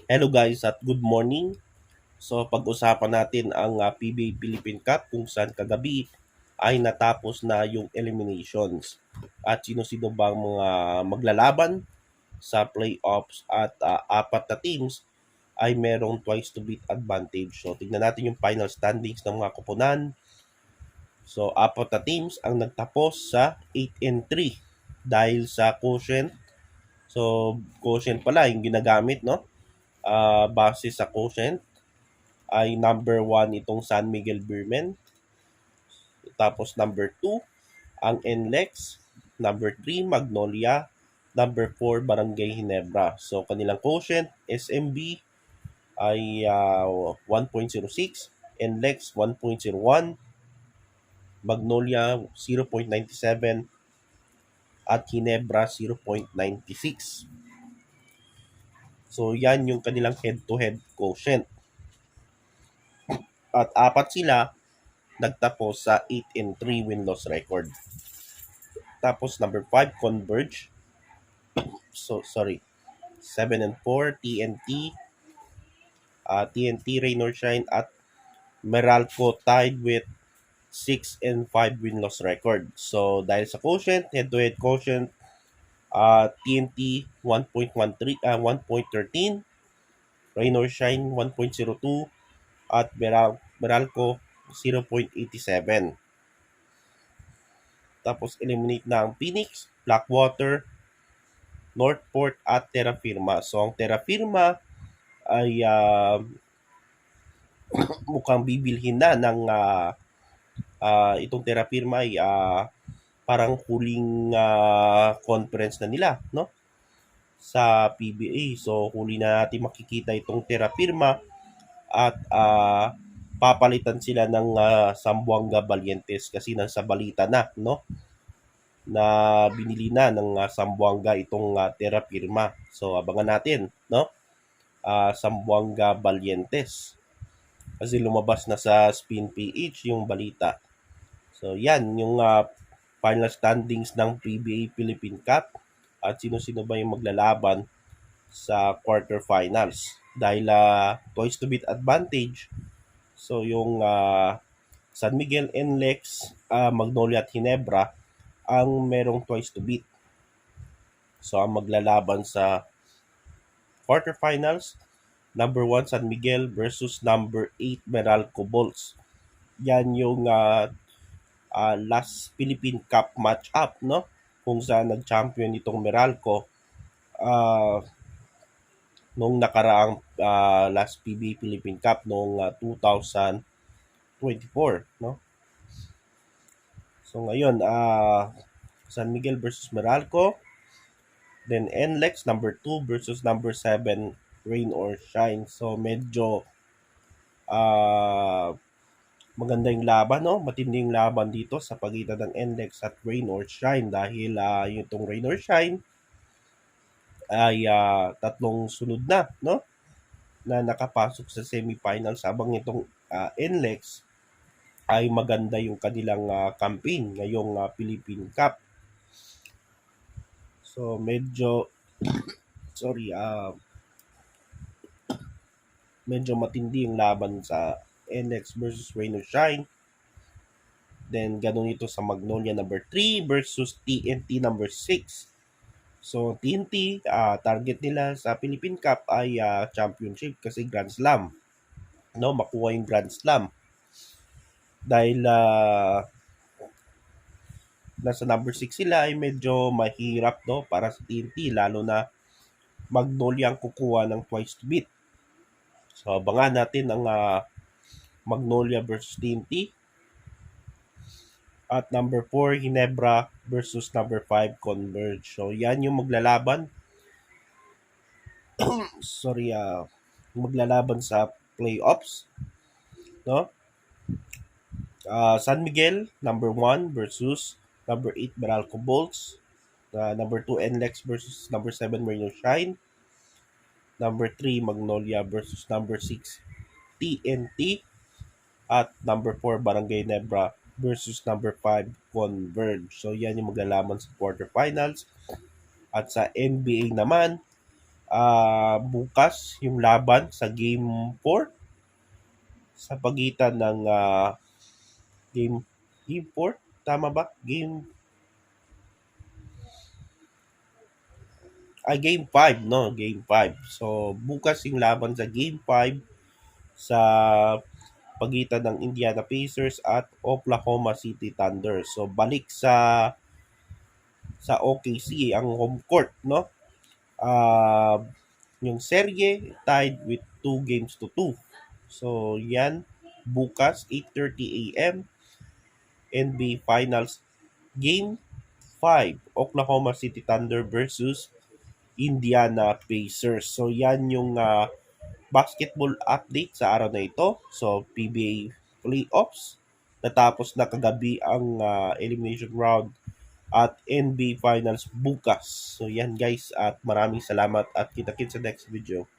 Hello guys at good morning. So pag-usapan natin ang PBA Philippine Cup kung saan kagabi ay natapos na yung eliminations. At sino-sino bang mga maglalaban sa playoffs at apat na teams ay merong twice to beat advantage. So tignan natin yung final standings ng mga koponan. So apat na teams ang nagtapos sa 8-3 dahil sa quotient. So quotient pala yung ginagamit, no? Base sa quotient ay number 1 itong San Miguel Beermen. Tapos number 2 ang NLEX. Number 3 Magnolia. Number 4 Barangay Ginebra. So kanilang quotient SMB ay 1.06, NLEX 1.01, Magnolia 0.97 at Ginebra 0.96. So yan yung kanilang head-to-head quotient. At apat sila nagtapos sa 8-3 win-loss record. Tapos number 5 Converge. So sorry. 7-4 TNT, TNT Rain or Shine at Meralco tied with 6-5 win-loss record. So dahil sa quotient, head-to-head quotient, TNT 1.13, 1.13, Rain or Shine 1.02 at Meralco 0.87. Tapos eliminate na ang Phoenix, Blackwater, Northport at Terra Firma. So ang Terra Firma ay mukhang bibilhin na ng itong Terra Firma ay parang huling conference na nila, no? Sa PBA. So huli na natin makikita itong Terra Firma at papalitan sila ng Zamboanga Valientes kasi nasa balita na, no? Na binili na ng Zamboanga itong Terra Firma. So abangan natin, no? Zamboanga Valientes. Kasi lumabas na sa Spin PH yung balita. So yan yung final standings ng PBA Philippine Cup at sino-sino ba yung maglalaban sa quarterfinals. Dahil twice to beat advantage, so yung San Miguel, NLEX, Magnolia at Ginebra ang merong twice to beat. So ang maglalaban sa quarterfinals, number 1 San Miguel versus number 8 Meralco Bolts. Yan yung last Philippine Cup match-up, no? Kung saan nag-champion itong Meralco nung nakaraang last PBA Philippine Cup noong 2024, no? So ngayon, San Miguel versus Meralco, then NLEX number 2 versus number 7 Rain or Shine. So medyo maganda yung laban, no? Matinding laban dito sa pagitan ng NLEX at Rain or Shine dahil yung itong Rain or Shine ay tatlong sunod na, no? Na nakapasok sa semifinals habang itong NLEX ay maganda yung kanilang campaign ngayong Philippine Cup. So medyo medyo matindi yung laban sa NLEX versus Rain or Shine. Then ganun ito sa Magnolia number 3 versus TNT number 6. So TNT, target nila sa Philippine Cup ay championship kasi Grand Slam. No, makuha yung Grand Slam. Dahil nasa number 6 sila ay medyo mahirap, no, para sa TNT lalo na Magnolia ang kukuha ng twice to beat. So abangan natin ang Magnolia versus TNT. At number 4, Ginebra versus number 5, Converge. So yan yung maglalaban. Maglalaban sa playoffs, no? San Miguel number 1 versus number 8 Meralco Bolts. Number 2 NLEX versus number 7 Marino Shine. Number 3 Magnolia versus number 6 TNT. At number 4 Barangay Nebra versus number 5 Converge. So yan yung maglalaman sa quarterfinals. At sa NBA naman, bukas yung laban sa Game 4 sa pagitan ng Game Game 4, tama ba? Game 5, no? Game 5. So, bukas yung laban sa Game 5 sa pagitan ng Indiana Pacers at Oklahoma City Thunder. So, balik sa OKC ang home court, no? Uh, yung serye tied with 2 games to 2. So, yan bukas 8:30 a.m. NBA Finals Game 5, Oklahoma City Thunder versus Indiana Pacers. So, yan yung basketball update sa araw na ito. So, PBA playoffs. Natapos na kagabi ang elimination round at NBA Finals bukas. So, yan guys at maraming salamat at kita-kits sa next video.